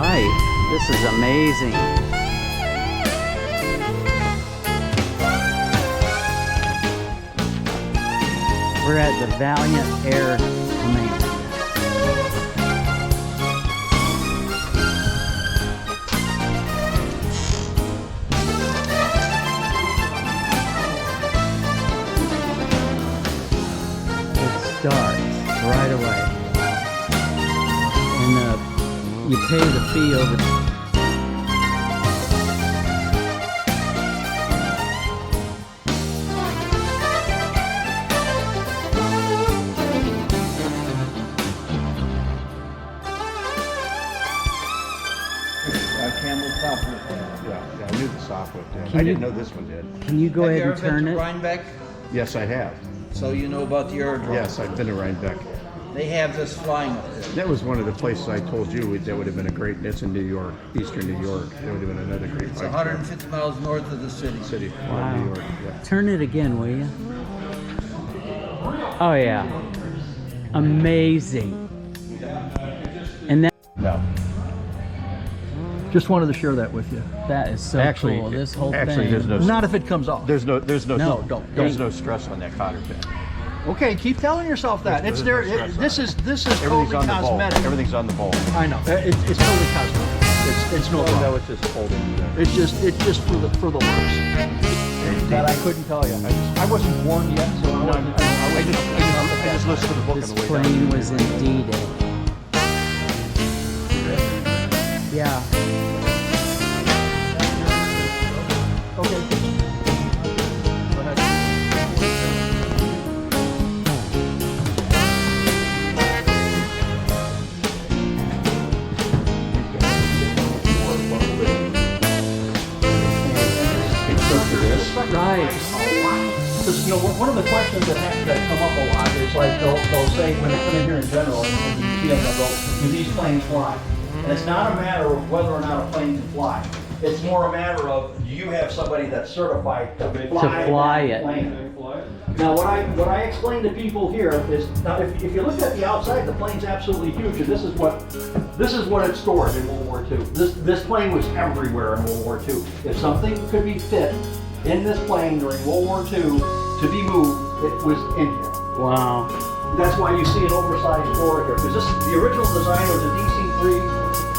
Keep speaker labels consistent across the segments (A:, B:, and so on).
A: right. This is amazing. We're at the Valiant Air Command. It starts right away. And you pay the fee over.
B: Camel Softwood.
C: Yeah, I knew the softwood did.
A: Can
C: I
A: you-
C: didn't know this one did.
A: Can you go
B: Have
A: ahead
B: you
A: and
B: ever
A: turn
B: been
A: it?
B: to Rhinebeck?
C: Yes, I have.
B: So you know about the aerodrome.
C: Yes, I've been to Rhinebeck.
B: They have this flying up there.
C: That was one of the places I told you that would have been a great. That's in New York, eastern New York. That would have been another great
B: It's
C: bike
B: 150 miles north of the city.
C: city.
A: Wow.
C: New York. Yeah.
A: Turn it again, will you? Oh yeah. Amazing. And
D: No. Just wanted to share that with you.
A: that is so
C: Actually,
A: cool. This whole
C: actually,
A: thing.
C: there's no.
D: Not if it comes off.
C: There's no.
A: No, don't.
C: There's no stress on that cotter pin.
D: Okay, keep telling yourself that. It's there. This is
C: Everything's
D: totally
C: on the bowl.
D: cosmetic.
C: Everything's on the bowl.
D: I know. It's totally cosmetic. It's no
C: Oh, no,
D: problem.
C: it's just holding.
D: It's just for the looks. That I couldn't tell you. I wasn't born yet, so I wasn't.
C: I just listened to the book
A: This
C: on the way down.
A: plane was in D-Day. Yeah.
D: Okay. Go ahead.
A: Right.
D: Because one of the questions that come up a lot is like they'll say when they come in here in general and you see them, they'll go, "Do these planes fly?" And it's not a matter of whether or not a plane can fly. It's more a matter of, do you have somebody that's certified to
A: fly
D: that
A: it.
D: plane? Now, what I explain to people here is, now if you look at the outside, the plane's absolutely huge, and this is what it stored in World War II. This plane was everywhere in World War II. If something could be fit in this plane during World War II to be moved, it was in here.
A: Wow.
D: That's why you see an oversized door here, because the original design was a DC-3,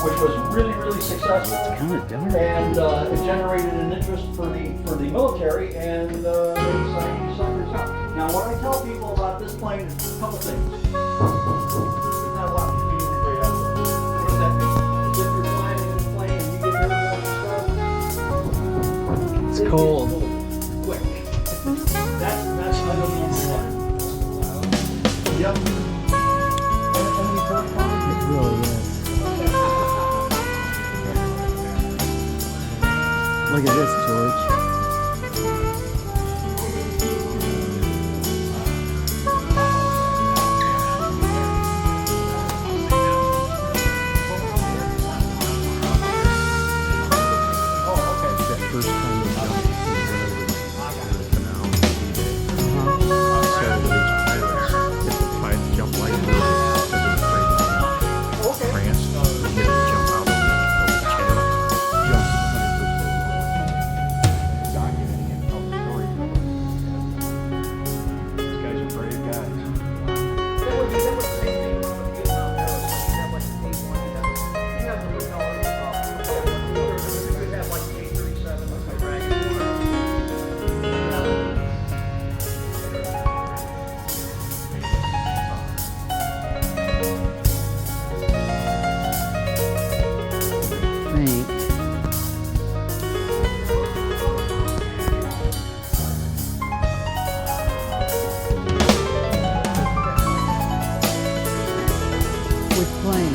D: which was really, really successful.
A: Kind of dark.
D: And it generated an interest for the military, and they signed these suckers up. Now, what I tell people about this plane is a couple things. There's not a lot of community out there. What does that mean? Is if you're flying in this plane and you get airborne stuff,
A: It's cold.
D: quick. That's I don't know. Yep.
A: It really is. Look at this, George. That first time you jumped in the canal.
C: So these pilots, if the pilots jump like this, because they're afraid of France, they get to jump out over the channel. Jump to 100%. Documenting it, tell the story. These guys are brave guys.
A: Think. Which plane?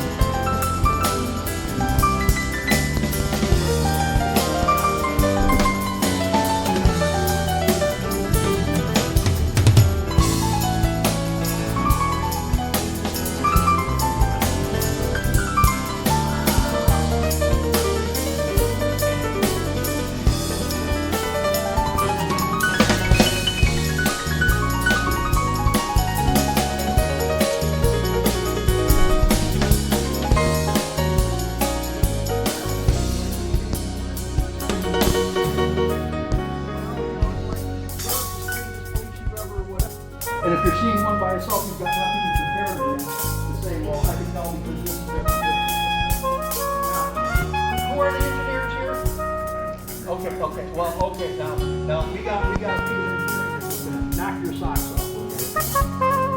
D: got a piece of engineering that's gonna knock your socks off, okay?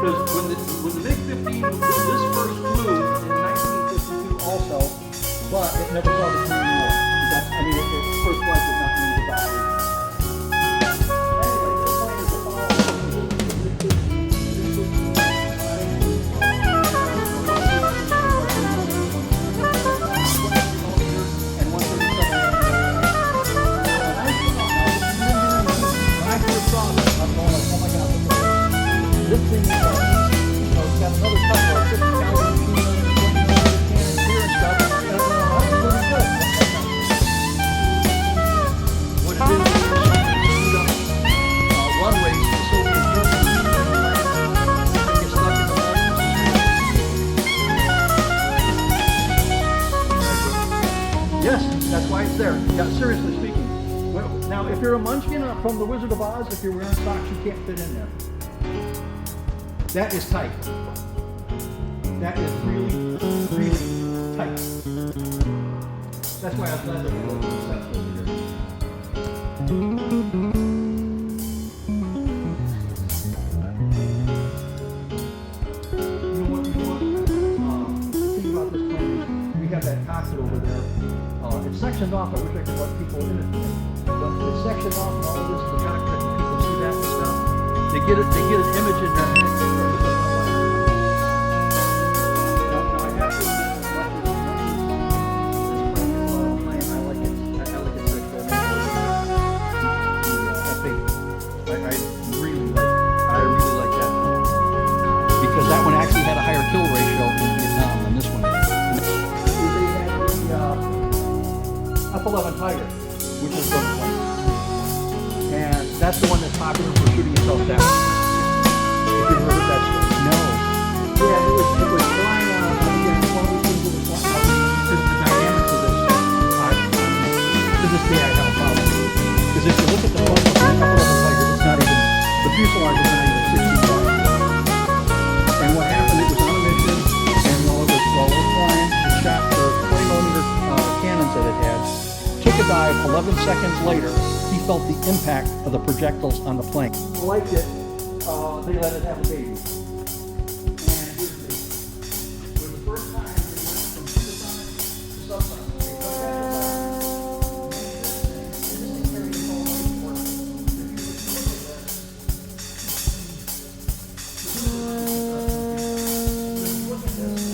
D: Because when the MiG-15, this first flew in 1952 also, but it never saw the Korean War. That's, I mean, its first flight was not used as operation. Anyway, this plane is the and 137. When I first saw this, I'm going like, oh my God, look at this. This thing is it's got another couple of 50 caliber machine guns, 20 cannons here and stuff. And I'm going, that's pretty good. What it is, runways to the Soviet Union. Get stuck in the mud. Yes, that's why it's there. Yeah, seriously speaking. Well, now, if you're a munchkin from The Wizard of Oz, if you're wearing socks, you can't fit in there. That is tight. That is really, really tight. That's why I was glad that we looked at the steps over here. You know what? The thing about this plane is we have that cockpit over there. It's sectioned off. I wish I could let people in it. But it's sectioned off and all of this is the cockpit and people see that and stuff. They get an image in their head. That one actually had a higher kill ratio in Vietnam than this one did. They had the F-11 Tiger, which is the one. And that's the one that's popular for shooting itself down. If you've heard of that story. No. Yeah, it was flying on again, one of these things that was flying on. Because the dynamics of this, to this day I have a problem. Because if you look at the front of the F-11 Tiger, it's not even, the fuselage is not even 60 feet. And what happened, it was on a mission, and while it was flying, it shot the 20mm cannons that it had, took a dive. 11 seconds later, he felt the impact of the projectiles on the plane. Liked it, they let it have a baby. And here's the baby. It was the first time they went from supersonic to subsonic. They took that and this thing carried its own weight for it. If you look at this,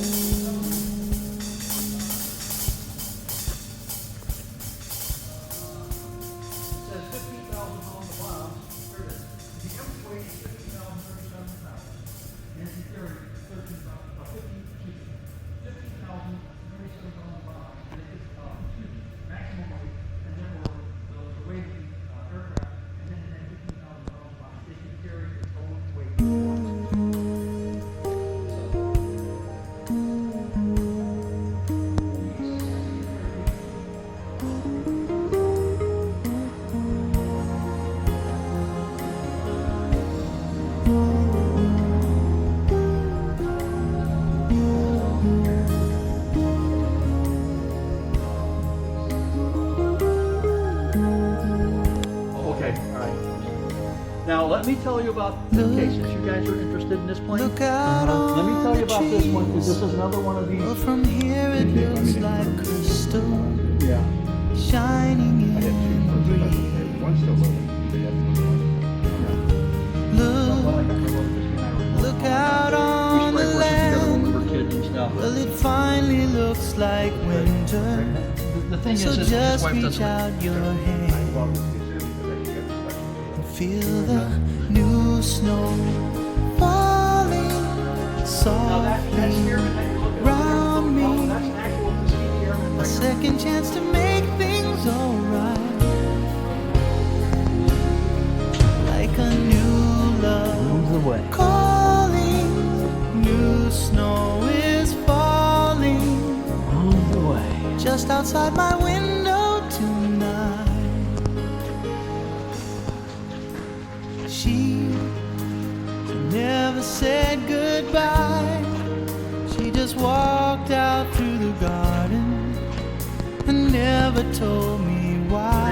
D: says 15,000 pounds of bombs. There it is. The average weight is 15,037 pounds. And it's carrying 15,037 pounds of bombs. And it's maximum weight. And then the weight of the aircraft. And then it had 15,000 pounds of bombs. It can carry its own weight. Okay, all right. Now let me tell you about, okay, since you guys are interested in this plane, let me tell you about this one, because this is another one of these.
E: From here it looks like crystal
D: Yeah.
E: shining in the breeze. Look out on the land. Well, it finally looks like winter.
D: The thing
E: So
D: is, his
E: just
D: wife
E: reach
D: doesn't.
E: out your hand and feel the new snow falling
D: Now that's
E: softly
D: Airman that you're looking
E: round
D: at.
E: me.
D: That's an actual Tuskegee Airman
E: A
D: right here.
E: second chance to make things alright. Like a new love calling. New snow is falling just outside my window tonight. She never said goodbye. She just walked out through the garden and never told me why.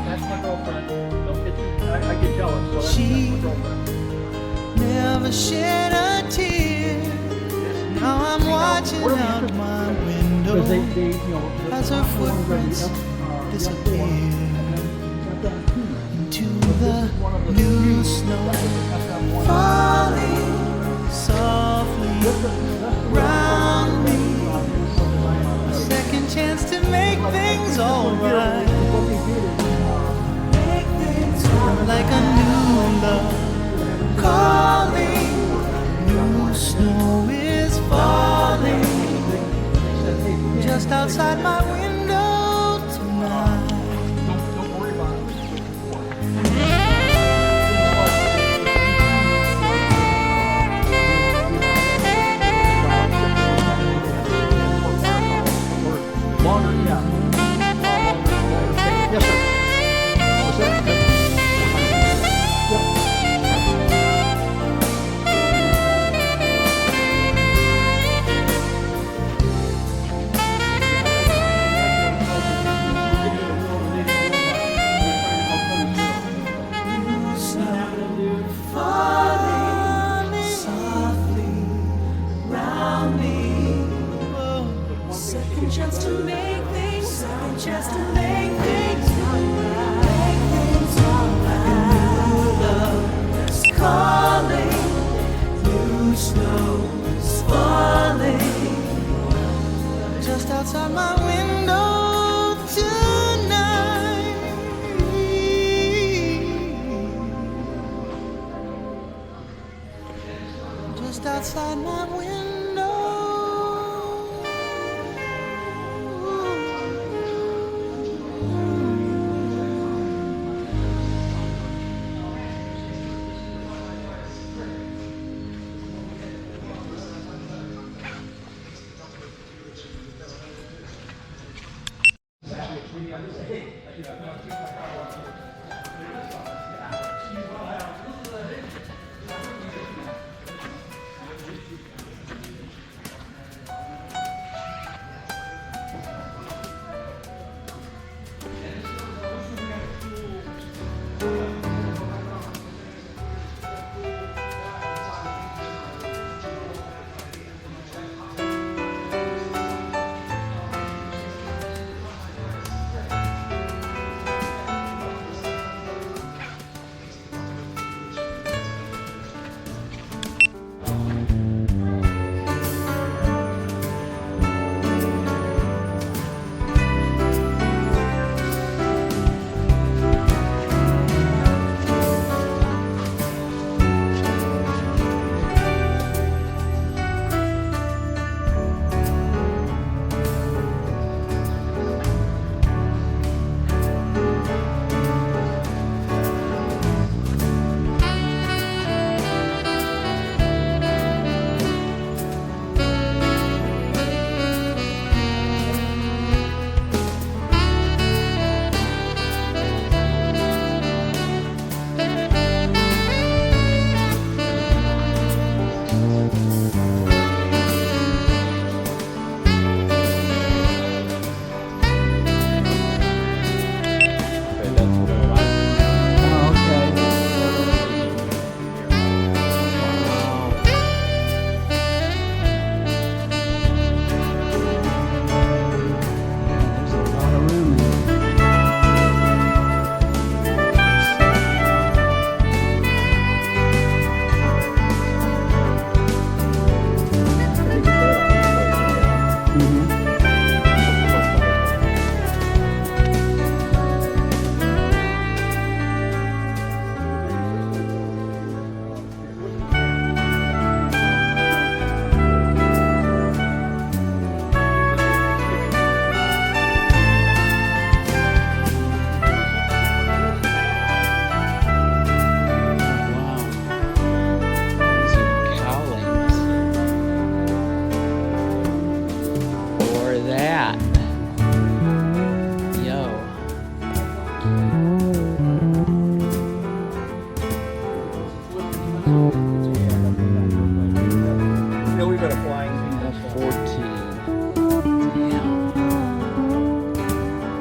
D: That's my girlfriend. Don't get too I get jealous. So
E: She
D: that's what's over.
E: never shed a tear. Now I'm watching out my window as her footprints disappear into the new snow, falling softly round me. A second chance to make things alright, like a new love calling. New snow is falling just outside my window tonight.
D: Don't worry about it. Longer, yeah. Yes, sir. What's that?
E: Falling softly round me. Second chance to make things, second chance to make things alright. Make things alright. New love is calling, new snow is falling just outside my window tonight. Just outside my window.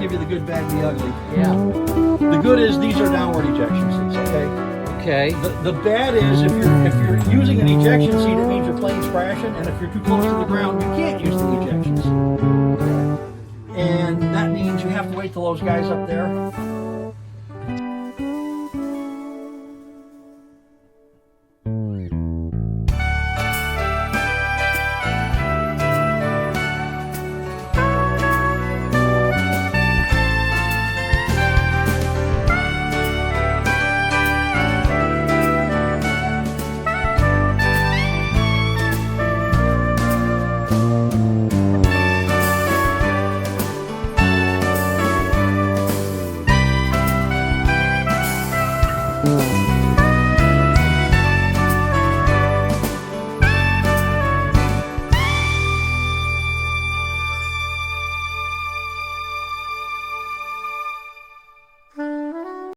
D: give you the good, bad, and the ugly.
B: Yeah.
D: The good is these are downward ejection seats, okay?
B: Okay.
D: The bad is if you're using an ejection seat, it means your plane's crashing, and if you're too close to the ground, you can't use the ejection seat. And that means you have to wait till those guys up there